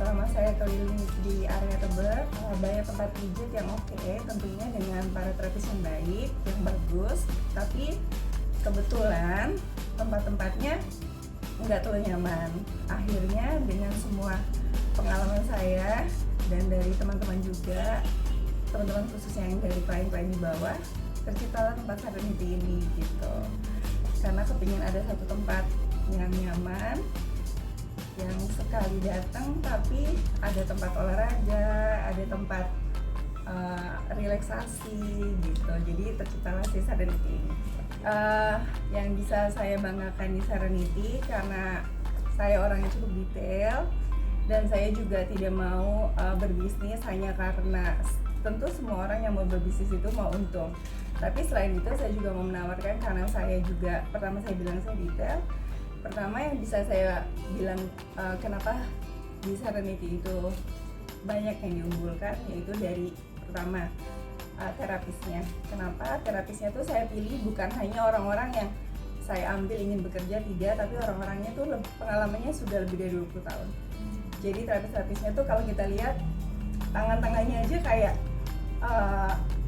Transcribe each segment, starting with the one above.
selama saya keliling di area Tebet, banyak tempat pijat yang oke, tentunya dengan para terapis yang baik, yang bagus. Tapi kebetulan tempat-tempatnya nggak terlalu nyaman. Akhirnya dengan semua pengalaman saya dan dari teman-teman juga, teman-teman khususnya yang dari klien-klien di bawah, terciptalah tempat Serenity ini gitu. Karena kepingin ada satu tempat yang nyaman, yang sekali datang tapi ada tempat olahraga, ada tempat relaksasi gitu. Jadi terciptalah si Serenity ini. Yang bisa saya banggakan di Serenity karena saya orangnya cukup detail dan saya juga tidak mau berbisnis hanya karena tentu semua orang yang mau berbisnis itu mau untung. Tapi selain itu saya juga mau menawarkan karena saya juga pertama saya bilang saya detail. Pertama yang bisa saya bilang kenapa di Serenity itu banyak yang diunggulkan yaitu dari pertama terapisnya. Kenapa terapisnya tuh saya pilih bukan hanya orang-orang yang saya ambil ingin bekerja tidak, tapi orang-orangnya tuh pengalamannya sudah lebih dari 20 tahun. Jadi terapis-terapisnya tuh kalau kita lihat tangan-tangannya aja kayak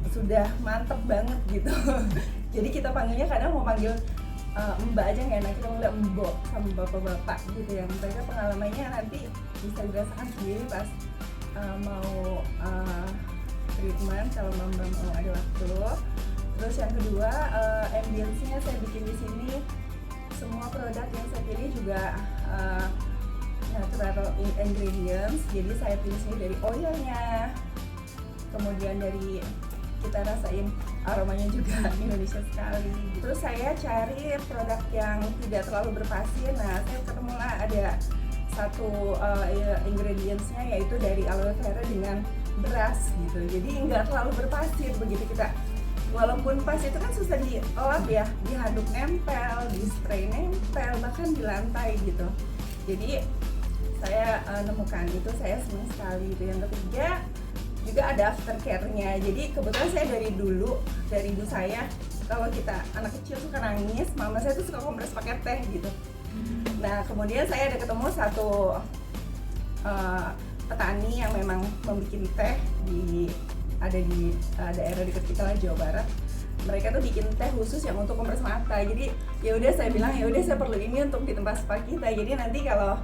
sudah mantep banget gitu. Jadi kita panggilnya kadang mau panggil mbak aja nggak enak, kita udah mbok sama bapak-bapak gitu ya. Mereka pengalamannya nanti bisa dirasakan sendiri pas mau treatment kalau mau ada waktu. Terus yang kedua, ambience-nya saya bikin di sini semua produk yang saya pilih juga natural ingredients. Jadi saya pilih sini dari oilnya, kemudian dari kita rasain aromanya juga Indonesia sekali. Terus saya cari produk yang tidak terlalu berpasir. Nah, saya ketemulah ada satu ingredientsnya yaitu dari aloe vera dengan beras gitu. Jadi nggak terlalu berpasir begitu kita. Walaupun pas itu kan susah dielap ya, diaduk nempel, di spray nempel, bahkan di lantai gitu. Jadi saya nemukan itu, saya senang sekali gitu. Yang ketiga juga ada aftercare-nya. Jadi kebetulan saya dari dulu, dari ibu saya, kalau kita anak kecil suka nangis, mama saya tuh suka kompres pakai teh gitu. Nah kemudian saya ada ketemu satu petani yang memang membuat teh ada di daerah dekat kita lah, Jawa Barat. Mereka tuh bikin teh khusus yang untuk kompres mata. Jadi ya udah saya bilang ya udah saya perlu ini untuk di tempat spa kita. Jadi nanti kalau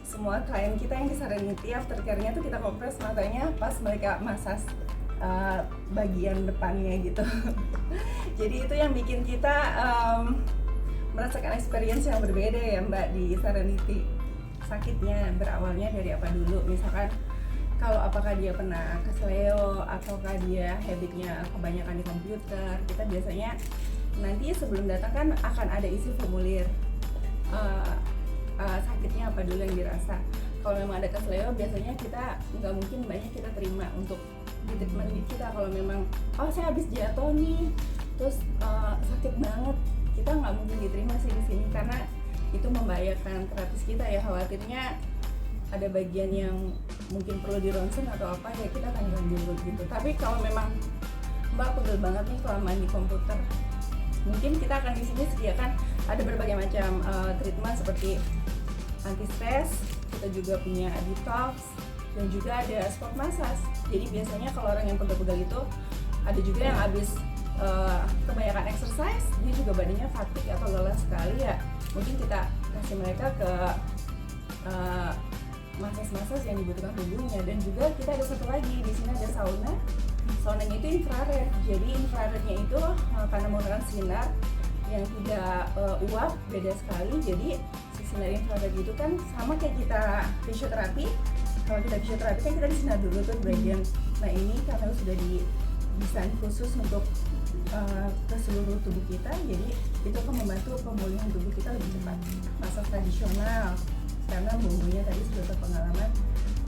semua klien kita yang di Serenity aftercare-nya tuh kita kompres matanya pas mereka massage bagian depannya gitu. Jadi itu yang bikin kita merasakan experience yang berbeda ya Mbak di Serenity. Sakitnya berawalnya dari apa dulu? Misalkan kalau apakah dia pernah kesleo ataukah dia habitnya kebanyakan di komputer. Kita biasanya nanti sebelum datang kan akan ada isi formulir sakitnya apa dulu yang dirasa. Kalau memang ada kesleo biasanya kita nggak mungkin banyak kita terima untuk di treatment kita. Kalau memang saya habis jatuh nih terus sakit banget, kita nggak mungkin diterima sih di sini karena itu membahayakan terapis kita ya. Khawatirnya ada bagian yang mungkin perlu di ronsen atau apa ya kita tanggung dulu gitu. Tapi kalau memang Mbak pegel banget nih kelamaan di komputer, mungkin kita akan di sini sediakan ada berbagai macam treatment seperti anti stres, kita juga punya detox dan juga ada sport massage. Jadi biasanya kalau orang yang pegel-pegel itu ada juga yang habis kebanyakan exercise, dia juga badannya fatigue atau lelah sekali ya. Mungkin kita kasih mereka ke massage yang dibutuhkan tubuhnya. Dan juga kita ada satu lagi di sini ada sauna. Saunanya itu infrared. Jadi infrarednya itu karena menggunakan sinar yang tidak uap, beda sekali. Jadi si sinar infrared itu kan sama kayak kita fisioterapi. Kalau kita fisioterapi kan kita disinar dulu tuh bagian. Nah ini karena sudah didesain khusus untuk ke seluruh tubuh kita, jadi itu akan membantu pemulihan tubuh kita lebih cepat. Massage tradisional karena bumbunya tadi sudah berpengalaman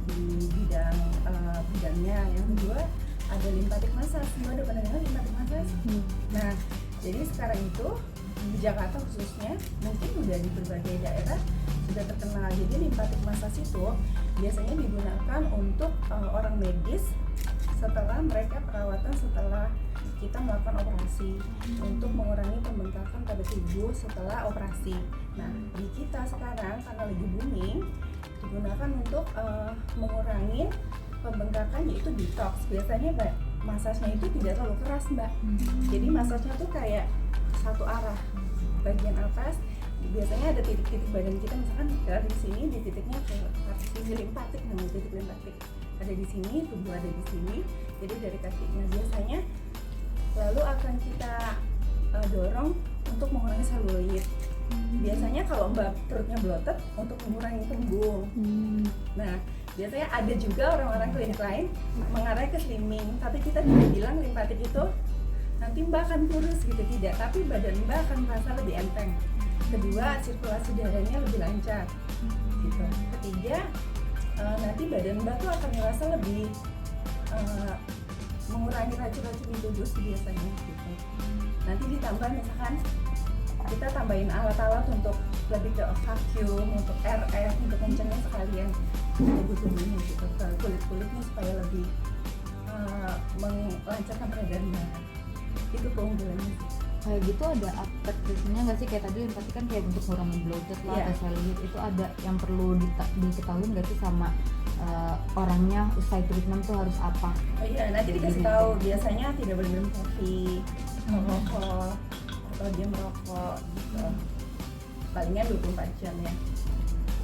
di bidangnya. Yang kedua ada lymphatic massage. Mbak udah pernah dengar lymphatic massage? Nah jadi sekarang itu di Jakarta khususnya, mungkin udah di berbagai daerah sudah terkenal. Jadi lymphatic massage itu biasanya digunakan untuk orang medis setelah mereka perawatan, setelah kita melakukan operasi untuk mengurangi pembengkakan pada tubuh setelah operasi. Nah di kita sekarang karena lagi booming, digunakan untuk mengurangi pembengkakan, yaitu detox. Biasanya masasnya itu tidak terlalu keras Mbak, jadi masasnya tuh kayak satu arah. Bagian atas biasanya ada titik-titik badan kita, misalkan dari sini di titiknya ke sisi limpatik, namanya titik limpatik ada di sini, tubuh ada di sini, jadi dari kakinya biasanya. Lalu akan kita dorong untuk mengurangi seluloid. Biasanya kalau Mbak perutnya bloated, untuk mengurangi kembung. Nah, biasanya ada juga orang-orang klinik lain mengarah ke slimming, tapi kita tidak bilang limpatik itu nanti Mbak akan kurus gitu, tidak, tapi badan Mbak akan merasa lebih enteng. Kedua, sirkulasi darahnya lebih lancar gitu. Ketiga, nanti badan Mbak tuh akan merasa lebih mengurangi racun-racun di tubuh biasanya gitu. Nanti ditambah misalkan kita tambahin alat-alat untuk lebih ke vacuum, untuk RF, untuk kencangnya sekalian tubuh-tubuhnya gitu, ke kulit-kulitnya supaya lebih melancarkan peredaran darah. Itu keunggulannya. Kayak gitu ada aspek biasanya nggak sih, kayak tadi berarti kan kayak untuk ngurangin bloated lah atau cellulite, itu ada yang perlu diketahui nggak sih sama orangnya usai treatment tuh harus apa? Oh iya, nanti dikasih tahu. Biasanya tidak boleh minum kopi, merokok, atau dia merokok gitu. Palingnya 24 jam ya,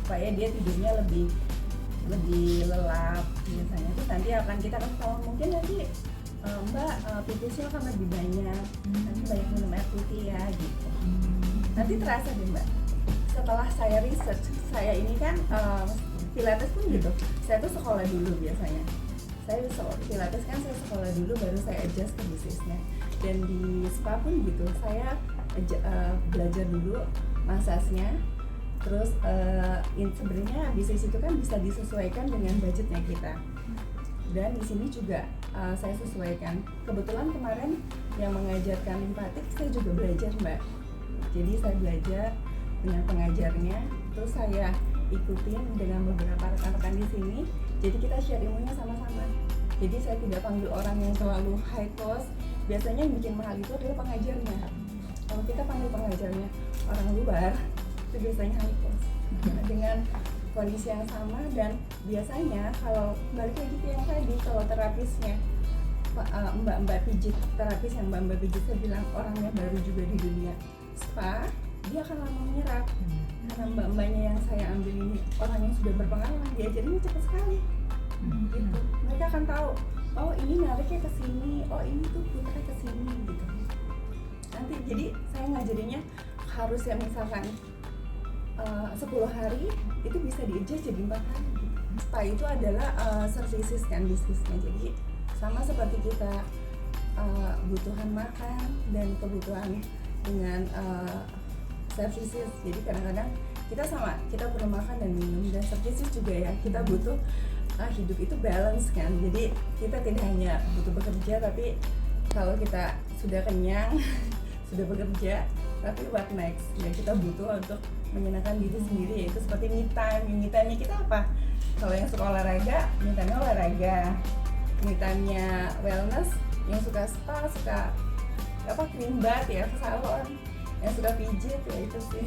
supaya dia tidurnya lebih lelap biasanya. Terus nanti akan kita kasih tahu, mungkin nanti Mbak pipisnya akan lebih banyak, nanti banyak minum air putih ya gitu. Nanti terasa deh Mbak, setelah saya research, saya ini kan Pilates pun gitu, saya tuh sekolah dulu biasanya. Pilates kan saya sekolah dulu, baru saya adjust ke bisnisnya. Dan di spa pun gitu, saya belajar dulu masasnya. Terus sebenarnya bisnis itu kan bisa disesuaikan dengan budgetnya kita. Dan di sini juga saya sesuaikan. Kebetulan kemarin yang mengajarkan limpatik saya juga belajar Mbak. Jadi saya belajar dengan pengajarnya, terus saya ikutin dengan beberapa rekan-rekan di sini. Jadi kita share ilmunya sama-sama. Jadi saya tidak panggil orang yang terlalu high cost. Biasanya yang bikin mahal itu adalah pengajarnya. Kalau kita panggil pengajarnya orang luar, itu biasanya high cost. Dengan kondisi yang sama, dan biasanya kalau balik lagi ke yang tadi, kalau terapisnya mbak-mbak pijit, terapis yang mbak-mbak pijit, saya bilang orangnya baru juga di dunia spa, dia akan lama menyerap. Karena mbak-mbaknya yang saya ambil ini orang yang sudah berpengalaman, diajarinnya cepat sekali gitu. Mereka akan tahu, oh ini nariknya ke sini, oh ini tuh putarnya ke sini gitu. Nanti jadi saya ngajarinnya harus ya misalkan 10 hari itu bisa di-adjust jadi 4 hari. Spa itu adalah services kan bisnisnya, jadi sama seperti kita kebutuhan makan dan kebutuhan dengan services. Jadi kadang-kadang kita perlu makan dan minum, dan services juga ya, kita butuh hidup itu balance kan. Jadi kita tidak hanya butuh bekerja, tapi kalau kita sudah kenyang sudah bekerja, tapi what next ya, kita butuh untuk menyenangkan diri sendiri, yaitu seperti me time. Me time-nya kita apa? Kalau yang suka olahraga, me time-nya olahraga. Me time-nya wellness, yang suka spa, suka cream bath ya, ke salon, yang suka pijit ya, itu sih.